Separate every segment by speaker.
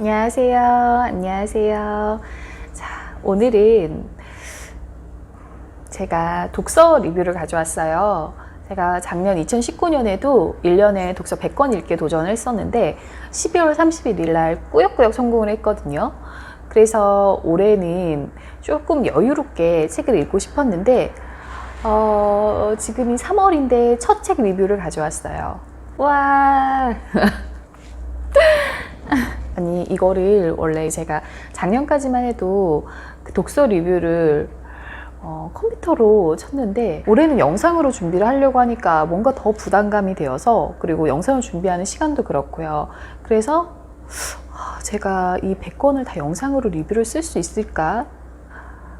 Speaker 1: 안녕하세요. 안녕하세요. 자, 오늘은 제가 독서 리뷰를 가져왔어요. 제가 작년 2019년에도 1년에 독서 100권 읽기 도전을 했었는데 12월 31일 날 꾸역꾸역 성공을 했거든요. 그래서 올해는 조금 여유롭게 책을 읽고 싶었는데 지금이 3월인데 첫 책 리뷰를 가져왔어요. 와! 아니, 이거를 원래 제가 작년까지만 해도 그 독서 리뷰를 컴퓨터로 쳤는데 올해는 영상으로 준비를 하려고 하니까 뭔가 더 부담감이 되어서, 그리고 영상을 준비하는 시간도 그렇고요. 그래서 제가 이 100권을 다 영상으로 리뷰를 쓸 수 있을까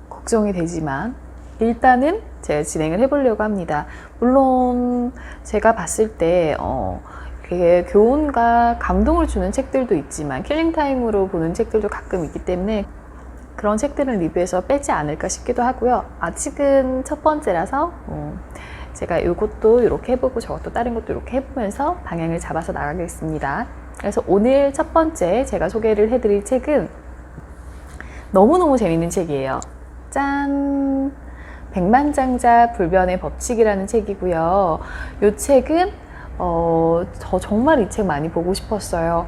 Speaker 1: 걱정이 되지만 일단은 제가 진행을 해보려고 합니다. 물론 제가 봤을 때 교훈과 감동을 주는 책들도 있지만 킬링타임으로 보는 책들도 가끔 있기 때문에 그런 책들은 리뷰에서 빼지 않을까 싶기도 하고요. 아직은 첫 번째라서 제가 이것도 이렇게 해보고 저것도 다른 것도 이렇게 해보면서 방향을 잡아서 나가겠습니다. 그래서 오늘 첫 번째 제가 소개를 해드릴 책은 너무너무 재밌는 책이에요. 짠! 백만장자 불변의 법칙이라는 책이고요. 이 책은 저 정말 이 책 많이 보고 싶었어요.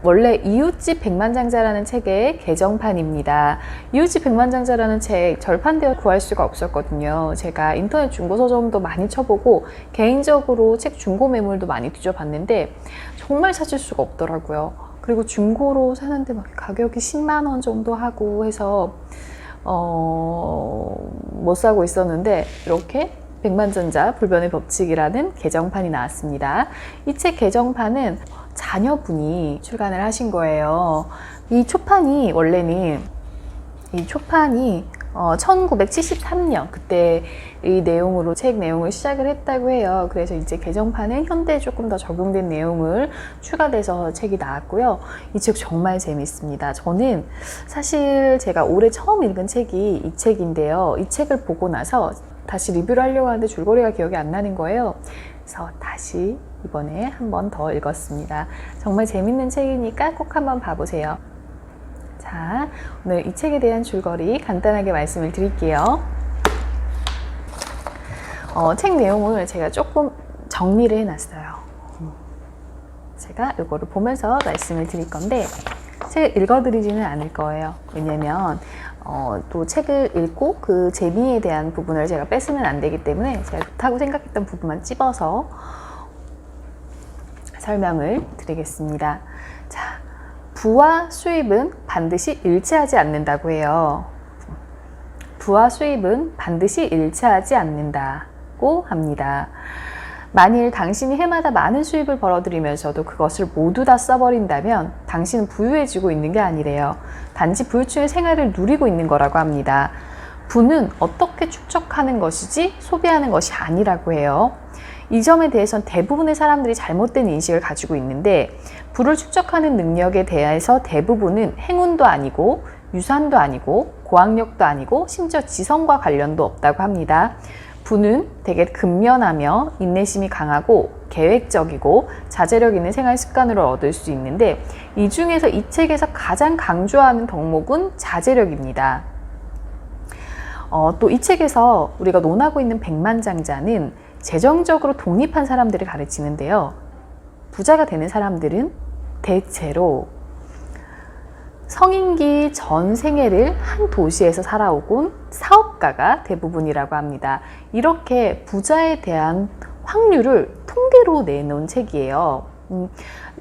Speaker 1: 원래 이웃집 백만장자라는 책의 개정판입니다. 이웃집 백만장자라는 책 절판되어 구할 수가 없었거든요. 제가 인터넷 중고서점도 많이 쳐보고 개인적으로 책 중고 매물도 많이 뒤져봤는데 정말 찾을 수가 없더라고요. 그리고 중고로 사는데 막 가격이 10만 원 정도 하고 해서 못 사고 있었는데 이렇게 백만장자 불변의 법칙이라는 개정판이 나왔습니다. 이 책 개정판은 자녀분이 출간을 하신 거예요. 이 초판이 원래는 1973년 그때 이 내용으로 책 내용을 시작을 했다고 해요. 그래서 이제 개정판은 현대에 조금 더 적용된 내용을 추가돼서 책이 나왔고요. 이 책 정말 재밌습니다. 저는 사실 제가 올해 처음 읽은 책이 이 책인데요. 이 책을 보고 나서 다시 리뷰를 하려고 하는데 줄거리가 기억이 안 나는 거예요. 그래서 다시 이번에 한 번 더 읽었습니다. 정말 재밌는 책이니까 꼭 한번 봐보세요. 자, 오늘 이 책에 대한 줄거리 간단하게 말씀을 드릴게요. 책 내용을 제가 조금 정리를 해놨어요. 제가 이거를 보면서 말씀을 드릴 건데 책을 읽어드리지는 않을 거예요. 왜냐면 또 책을 읽고 그 재미에 대한 부분을 제가 뺏으면 안 되기 때문에 제가 좋다고 생각했던 부분만 찝어서 설명을 드리겠습니다. 자, 부와 수입은 반드시 일치하지 않는다고 해요. 부와 수입은 반드시 일치하지 않는다고 합니다. 만일 당신이 해마다 많은 수입을 벌어들이면서도 그것을 모두 다 써버린다면 당신은 부유해지고 있는 게 아니래요. 단지 부유층의 생활을 누리고 있는 거라고 합니다. 부는 어떻게 축적하는 것이지 소비하는 것이 아니라고 해요. 이 점에 대해서는 대부분의 사람들이 잘못된 인식을 가지고 있는데, 부를 축적하는 능력에 대해서 대부분은 행운도 아니고 유산도 아니고 고학력도 아니고 심지어 지성과 관련도 없다고 합니다. 부는 되게 근면하며 인내심이 강하고 계획적이고 자제력 있는 생활 습관으로 얻을 수 있는데, 이 중에서 이 책에서 가장 강조하는 덕목은 자제력입니다. 또 이 책에서 우리가 논하고 있는 백만장자는 재정적으로 독립한 사람들을 가르치는데요. 부자가 되는 사람들은 대체로 성인기 전 생애를 한 도시에서 살아오곤 사업가가 대부분이라고 합니다. 이렇게 부자에 대한 확률을 통계로 내놓은 책이에요.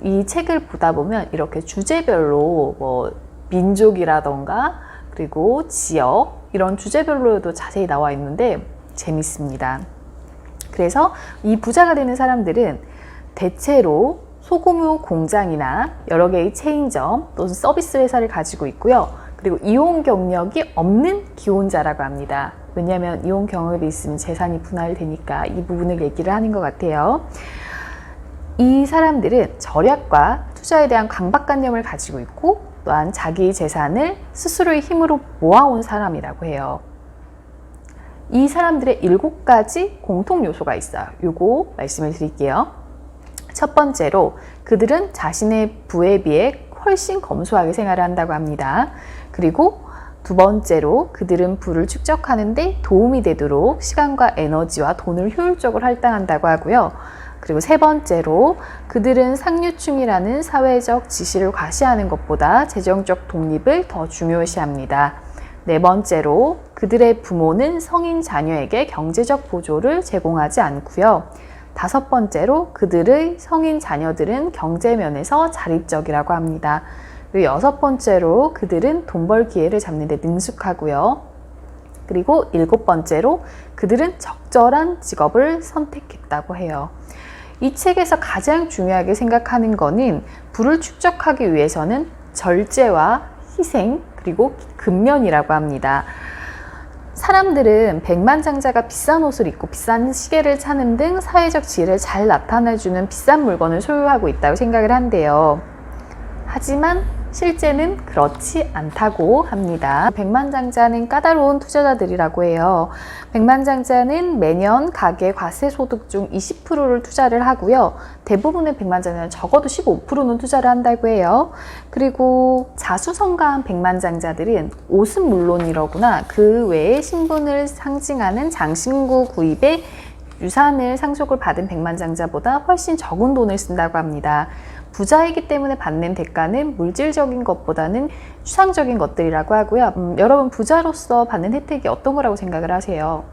Speaker 1: 이 책을 보다 보면 이렇게 주제별로 뭐 민족이라던가 그리고 지역 이런 주제별로도 자세히 나와 있는데 재밌습니다. 그래서 이 부자가 되는 사람들은 대체로 소규모 공장이나 여러 개의 체인점 또는 서비스 회사를 가지고 있고요. 그리고 이혼 경력이 없는 기혼자라고 합니다. 왜냐하면 이혼 경력이 있으면 재산이 분할되니까 이 부분을 얘기를 하는 것 같아요. 이 사람들은 절약과 투자에 대한 강박관념을 가지고 있고 또한 자기 재산을 스스로의 힘으로 모아온 사람이라고 해요. 이 사람들의 7가지 공통 요소가 있어요. 요거 말씀을 드릴게요. 첫 번째로 그들은 자신의 부에 비해 훨씬 검소하게 생활을 한다고 합니다. 그리고 두 번째로 그들은 부를 축적하는 데 도움이 되도록 시간과 에너지와 돈을 효율적으로 할당한다고 하고요. 그리고 세 번째로 그들은 상류층이라는 사회적 지시를 과시하는 것보다 재정적 독립을 더 중요시합니다. 네 번째로 그들의 부모는 성인 자녀에게 경제적 보조를 제공하지 않고요. 다섯 번째로 그들의 성인 자녀들은 경제 면에서 자립적이라고 합니다. 그리고 여섯 번째로 그들은 돈 벌 기회를 잡는 데 능숙하고요. 그리고 일곱 번째로 그들은 적절한 직업을 선택했다고 해요. 이 책에서 가장 중요하게 생각하는 거는 부를 축적하기 위해서는 절제와 희생 그리고 근면이라고 합니다. 사람들은 백만장자가 비싼 옷을 입고 비싼 시계를 차는 등 사회적 지위를 잘 나타내주는 비싼 물건을 소유하고 있다고 생각을 한대요. 하지만 실제는 그렇지 않다고 합니다. 백만장자는 까다로운 투자자들이라고 해요. 백만장자는 매년 가계 과세소득 중 20%를 투자를 하고요. 대부분의 백만장자는 적어도 15%는 투자를 한다고 해요. 그리고 자수성가한 백만장자들은 옷은 물론이로구나 그 외에 신분을 상징하는 장신구 구입에 유산을 상속을 받은 백만장자보다 훨씬 적은 돈을 쓴다고 합니다. 부자이기 때문에 받는 대가는 물질적인 것보다는 추상적인 것들이라고 하고요. 여러분 부자로서 받는 혜택이 어떤 거라고 생각을 하세요?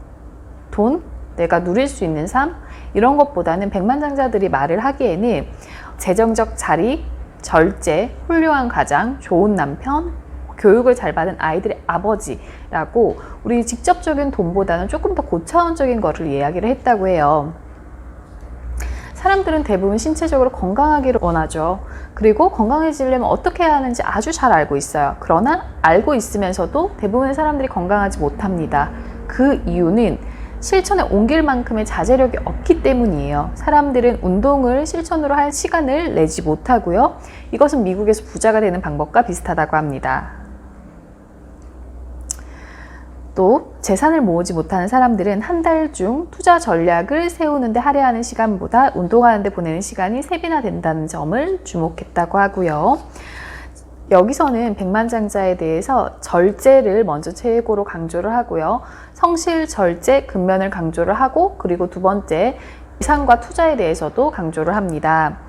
Speaker 1: 돈? 내가 누릴 수 있는 삶? 이런 것보다는 백만장자들이 말을 하기에는 재정적 자립, 절제, 훌륭한 가장, 좋은 남편, 교육을 잘 받은 아이들의 아버지라고 우리 직접적인 돈보다는 조금 더 고차원적인 거를 이야기를 했다고 해요. 사람들은 대부분 신체적으로 건강하기를 원하죠. 그리고 건강해지려면 어떻게 해야 하는지 아주 잘 알고 있어요. 그러나 알고 있으면서도 대부분의 사람들이 건강하지 못합니다. 그 이유는 실천에 옮길 만큼의 자제력이 없기 때문이에요. 사람들은 운동을 실천으로 할 시간을 내지 못하고요. 이것은 미국에서 부자가 되는 방법과 비슷하다고 합니다. 또 재산을 모으지 못하는 사람들은 한 달 중 투자 전략을 세우는데 할애하는 시간보다 운동하는데 보내는 시간이 3배나 된다는 점을 주목했다고 하고요. 여기서는 백만장자에 대해서 절제를 먼저 최고로 강조를 하고요. 성실, 절제, 근면을 강조를 하고 그리고 두 번째 예산과 투자에 대해서도 강조를 합니다.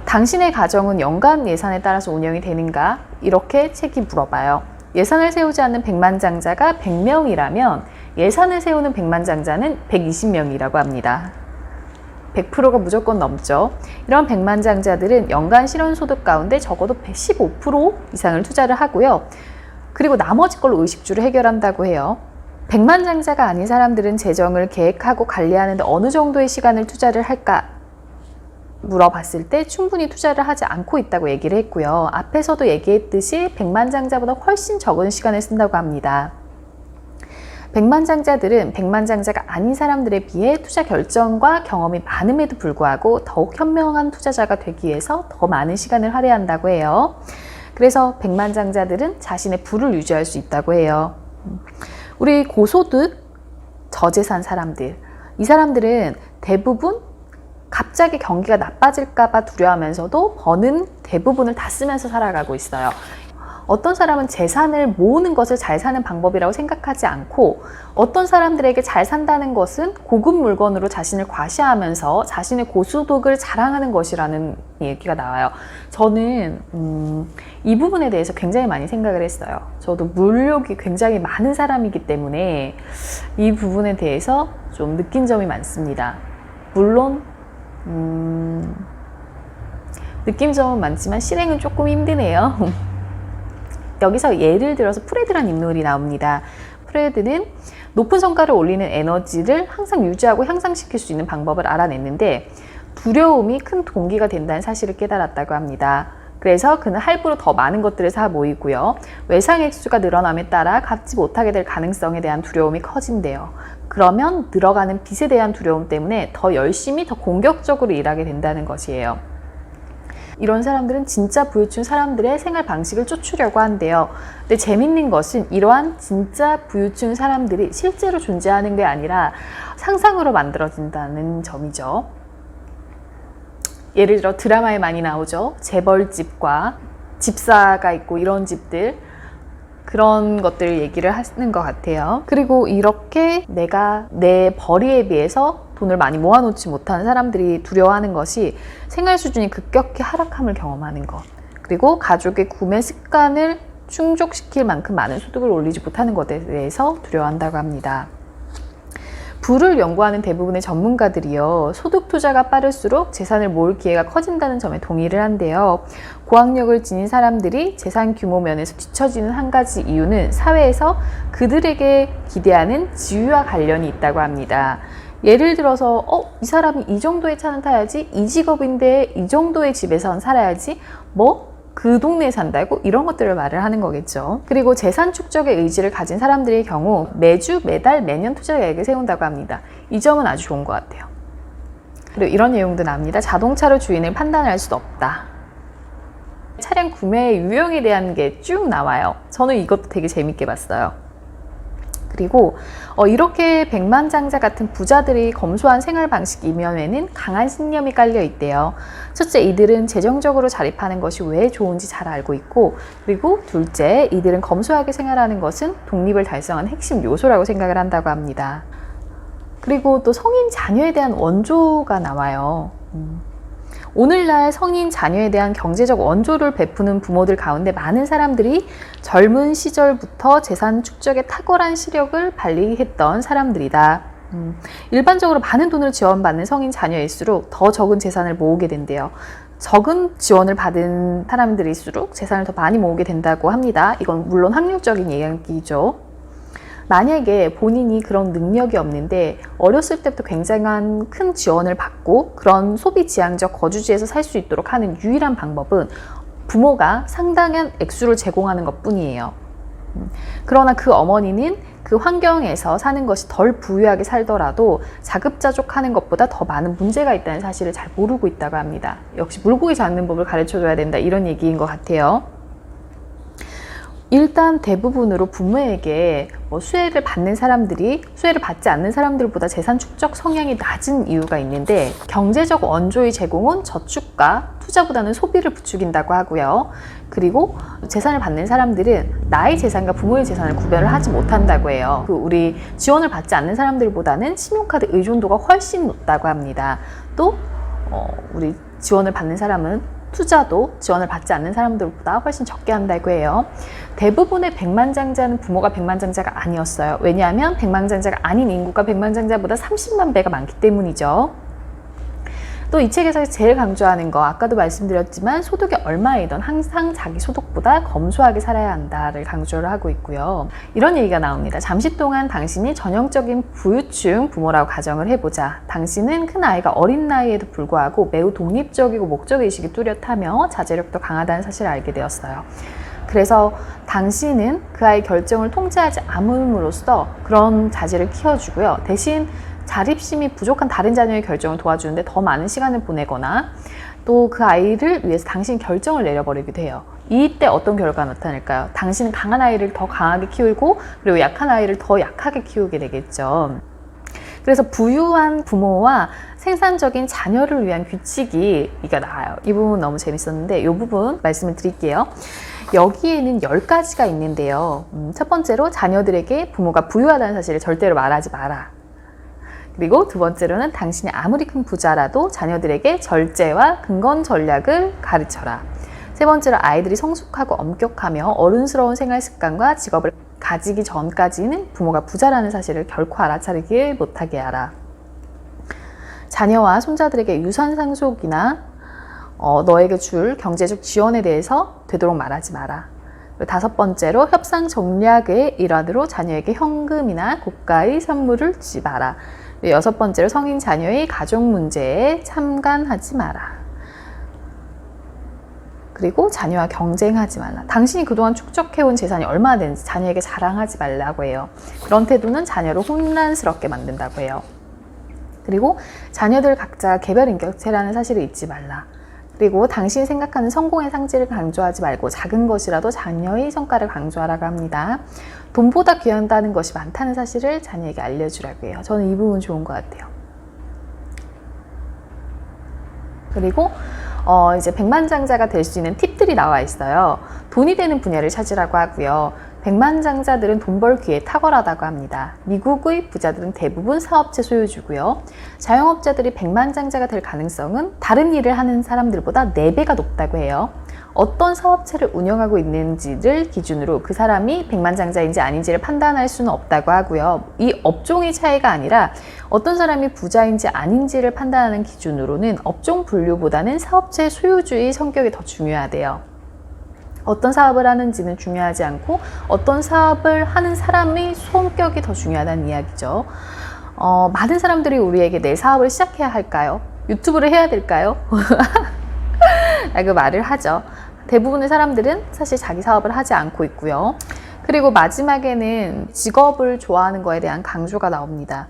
Speaker 1: 당신의 가정은 연간 예산에 따라서 운영이 되는가? 이렇게 책이 물어봐요. 예산을 세우지 않는 백만장자가 100명이라면 예산을 세우는 백만장자는 120명이라고 합니다. 100%가 무조건 넘죠. 이런 백만장자들은 연간 실현소득 가운데 적어도 15% 이상을 투자를 하고요. 그리고 나머지 걸로 의식주를 해결한다고 해요. 백만장자가 아닌 사람들은 재정을 계획하고 관리하는 데 어느 정도의 시간을 투자를 할까? 물어봤을 때 충분히 투자를 하지 않고 있다고 얘기를 했고요. 앞에서도 얘기했듯이 백만장자보다 훨씬 적은 시간을 쓴다고 합니다. 백만장자들은 백만장자가 아닌 사람들에 비해 투자 결정과 경험이 많음에도 불구하고 더욱 현명한 투자자가 되기 위해서 더 많은 시간을 할애한다고 해요. 그래서 백만장자들은 자신의 부를 유지할 수 있다고 해요. 우리 고소득, 저재산 사람들, 이 사람들은 대부분 갑자기 경기가 나빠질까 봐 두려워하면서도 버는 대부분을 다 쓰면서 살아가고 있어요. 어떤 사람은 재산을 모으는 것을 잘 사는 방법이라고 생각하지 않고 어떤 사람들에게 잘 산다는 것은 고급 물건으로 자신을 과시하면서 자신의 고소득을 자랑하는 것이라는 얘기가 나와요. 저는 이 부분에 대해서 굉장히 많이 생각을 했어요. 저도 물욕이 굉장히 많은 사람이기 때문에 이 부분에 대해서 좀 느낀 점이 많습니다. 물론 느낌점은 많지만 실행은 조금 힘드네요. 여기서 예를 들어서 프레드란 인물이 나옵니다. 프레드는 높은 성과를 올리는 에너지를 항상 유지하고 향상시킬 수 있는 방법을 알아냈는데 두려움이 큰 동기가 된다는 사실을 깨달았다고 합니다. 그래서 그는 할부로 더 많은 것들을 사 모이고요. 외상 액수가 늘어남에 따라 갚지 못하게 될 가능성에 대한 두려움이 커진대요. 그러면 늘어가는 빚에 대한 두려움 때문에 더 열심히 더 공격적으로 일하게 된다는 것이에요. 이런 사람들은 진짜 부유층 사람들의 생활 방식을 쫓으려고 한대요. 근데 재밌는 것은 이러한 진짜 부유층 사람들이 실제로 존재하는 게 아니라 상상으로 만들어진다는 점이죠. 예를 들어 드라마에 많이 나오죠. 재벌집과 집사가 있고 이런 집들, 그런 것들 얘기를 하는 것 같아요. 그리고 이렇게 내가 내 벌이에 비해서 돈을 많이 모아놓지 못하는 사람들이 두려워하는 것이 생활 수준이 급격히 하락함을 경험하는 것, 그리고 가족의 구매 습관을 충족시킬 만큼 많은 소득을 올리지 못하는 것에 대해서 두려워한다고 합니다. 부를 연구하는 대부분의 전문가들이요, 소득 투자가 빠를수록 재산을 모을 기회가 커진다는 점에 동의를 한대요. 고학력을 지닌 사람들이 재산 규모 면에서 뒤처지는 한 가지 이유는 사회에서 그들에게 기대하는 지위와 관련이 있다고 합니다. 예를 들어서 이 사람이 이 정도의 차는 타야지, 이 직업인데 이 정도의 집에선 살아야지, 그 동네에 산다고? 이런 것들을 말을 하는 거겠죠. 그리고 재산 축적의 의지를 가진 사람들의 경우 매주, 매달, 매년 투자 계획을 세운다고 합니다. 이 점은 아주 좋은 것 같아요. 그리고 이런 내용도 나옵니다. 자동차로 주인을 판단할 수 없다. 차량 구매의 유형에 대한 게 쭉 나와요. 저는 이것도 되게 재밌게 봤어요. 그리고 이렇게 백만장자 같은 부자들이 검소한 생활 방식 이면에는 강한 신념이 깔려 있대요. 첫째, 이들은 재정적으로 자립하는 것이 왜 좋은지 잘 알고 있고, 그리고 둘째, 이들은 검소하게 생활하는 것은 독립을 달성한 핵심 요소라고 생각을 한다고 합니다. 그리고 또 성인 자녀에 대한 원조가 나와요. 오늘날 성인 자녀에 대한 경제적 원조를 베푸는 부모들 가운데 많은 사람들이 젊은 시절부터 재산 축적에 탁월한 시력을 발휘했던 사람들이다. 일반적으로 많은 돈을 지원받는 성인 자녀일수록 더 적은 재산을 모으게 된대요. 적은 지원을 받은 사람들일수록 재산을 더 많이 모으게 된다고 합니다. 이건 물론 확률적인 이야기죠. 만약에 본인이 그런 능력이 없는데 어렸을 때부터 굉장한 큰 지원을 받고 그런 소비 지향적 거주지에서 살 수 있도록 하는 유일한 방법은 부모가 상당한 액수를 제공하는 것 뿐이에요. 그러나 그 어머니는 그 환경에서 사는 것이 덜 부유하게 살더라도 자급자족하는 것보다 더 많은 문제가 있다는 사실을 잘 모르고 있다고 합니다. 역시 물고기 잡는 법을 가르쳐줘야 된다, 이런 얘기인 것 같아요. 일단 대부분으로 부모에게 수혜를 받는 사람들이 수혜를 받지 않는 사람들보다 재산 축적 성향이 낮은 이유가 있는데, 경제적 원조의 제공은 저축과 투자보다는 소비를 부추긴다고 하고요. 그리고 재산을 받는 사람들은 나의 재산과 부모의 재산을 구별을 하지 못한다고 해요. 우리 지원을 받지 않는 사람들보다는 신용카드 의존도가 훨씬 높다고 합니다. 또 우리 지원을 받는 사람은 투자도 지원을 받지 않는 사람들보다 훨씬 적게 한다고 해요. 대부분의 백만장자는 부모가 백만장자가 아니었어요. 왜냐하면 백만장자가 아닌 인구가 백만장자보다 30만 배가 많기 때문이죠. 또 이 책에서 제일 강조하는 거, 아까도 말씀드렸지만 소득이 얼마이든 항상 자기 소득보다 검소하게 살아야 한다를 강조를 하고 있고요. 이런 얘기가 나옵니다. 잠시 동안 당신이 전형적인 부유층 부모라고 가정을 해보자. 당신은 큰 아이가 어린 나이에도 불구하고 매우 독립적이고 목적의식이 뚜렷하며 자제력도 강하다는 사실을 알게 되었어요. 그래서 당신은 그 아이의 결정을 통제하지 않음으로써 그런 자제를 키워주고요. 대신 자립심이 부족한 다른 자녀의 결정을 도와주는데 더 많은 시간을 보내거나 또 그 아이를 위해서 당신이 결정을 내려버리기도 해요. 이때 어떤 결과가 나타날까요? 당신은 강한 아이를 더 강하게 키우고 그리고 약한 아이를 더 약하게 키우게 되겠죠. 그래서 부유한 부모와 생산적인 자녀를 위한 규칙이 나와요. 이 부분 너무 재밌었는데 이 부분 말씀을 드릴게요. 여기에는 10가지가 있는데요. 첫 번째로 자녀들에게 부모가 부유하다는 사실을 절대로 말하지 마라. 그리고 두 번째로는 당신이 아무리 큰 부자라도 자녀들에게 절제와 근건 전략을 가르쳐라. 세 번째로 아이들이 성숙하고 엄격하며 어른스러운 생활 습관과 직업을 가지기 전까지는 부모가 부자라는 사실을 결코 알아차리지 못하게 하라. 자녀와 손자들에게 유산 상속이나 너에게 줄 경제적 지원에 대해서 되도록 말하지 마라. 그리고 다섯 번째로 협상 전략의 일환으로 자녀에게 현금이나 고가의 선물을 주지 마라. 여섯 번째로 성인 자녀의 가족 문제에 참관하지 마라. 그리고 자녀와 경쟁하지 말라. 당신이 그동안 축적해온 재산이 얼마나 되는지 자녀에게 자랑하지 말라고 해요. 그런 태도는 자녀를 혼란스럽게 만든다고 해요. 그리고 자녀들 각자 개별 인격체라는 사실을 잊지 말라. 그리고 당신이 생각하는 성공의 상징을 강조하지 말고 작은 것이라도 자녀의 성과를 강조하라고 합니다. 돈보다 귀하다는 것이 많다는 사실을 자녀에게 알려주라고 해요. 저는 이 부분 좋은 것 같아요. 그리고 이제 백만장자가 될 수 있는 팁들이 나와 있어요. 돈이 되는 분야를 찾으라고 하고요. 백만장자들은 돈 벌 기회에 탁월하다고 합니다. 미국의 부자들은 대부분 사업체 소유주고요. 자영업자들이 백만장자가 될 가능성은 다른 일을 하는 사람들보다 4배가 높다고 해요. 어떤 사업체를 운영하고 있는지를 기준으로 그 사람이 백만장자인지 아닌지를 판단할 수는 없다고 하고요. 이 업종의 차이가 아니라 어떤 사람이 부자인지 아닌지를 판단하는 기준으로는 업종 분류보다는 사업체 소유주의 성격이 더 중요하대요. 어떤 사업을 하는지는 중요하지 않고 어떤 사업을 하는 사람의 성격이 더 중요하다는 이야기죠. 많은 사람들이 우리에게 내 사업을 시작해야 할까요? 유튜브를 해야 될까요? 라고 말을 하죠. 대부분의 사람들은 사실 자기 사업을 하지 않고 있고요. 그리고 마지막에는 직업을 좋아하는 거에 대한 강조가 나옵니다.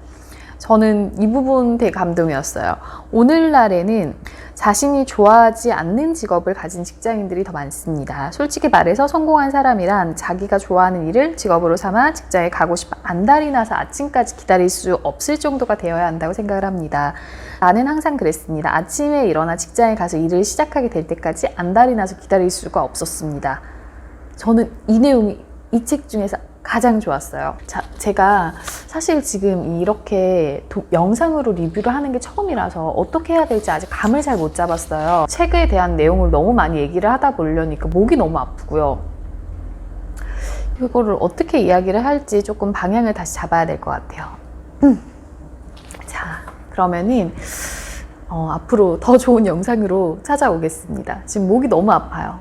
Speaker 1: 저는 이 부분 되게 감동이었어요. 오늘날에는 자신이 좋아하지 않는 직업을 가진 직장인들이 더 많습니다. 솔직히 말해서 성공한 사람이란 자기가 좋아하는 일을 직업으로 삼아 직장에 가고 싶어 안달이 나서 아침까지 기다릴 수 없을 정도가 되어야 한다고 생각을 합니다. 나는 항상 그랬습니다. 아침에 일어나 직장에 가서 일을 시작하게 될 때까지 안달이 나서 기다릴 수가 없었습니다. 저는 이 내용이 이 책 중에서 가장 좋았어요. 자, 제가 사실 지금 이렇게 영상으로 리뷰를 하는 게 처음이라서 어떻게 해야 될지 아직 감을 잘 못 잡았어요. 책에 대한 내용을 너무 많이 얘기를 하다 보려니까 목이 너무 아프고요. 이거를 어떻게 이야기를 할지 조금 방향을 다시 잡아야 될 것 같아요. 자, 그러면은 앞으로 더 좋은 영상으로 찾아오겠습니다. 지금 목이 너무 아파요.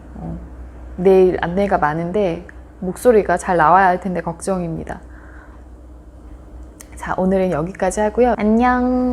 Speaker 1: 내일 안내가 많은데 목소리가 잘 나와야 할 텐데 걱정입니다. 자, 오늘은 여기까지 하고요. 안녕.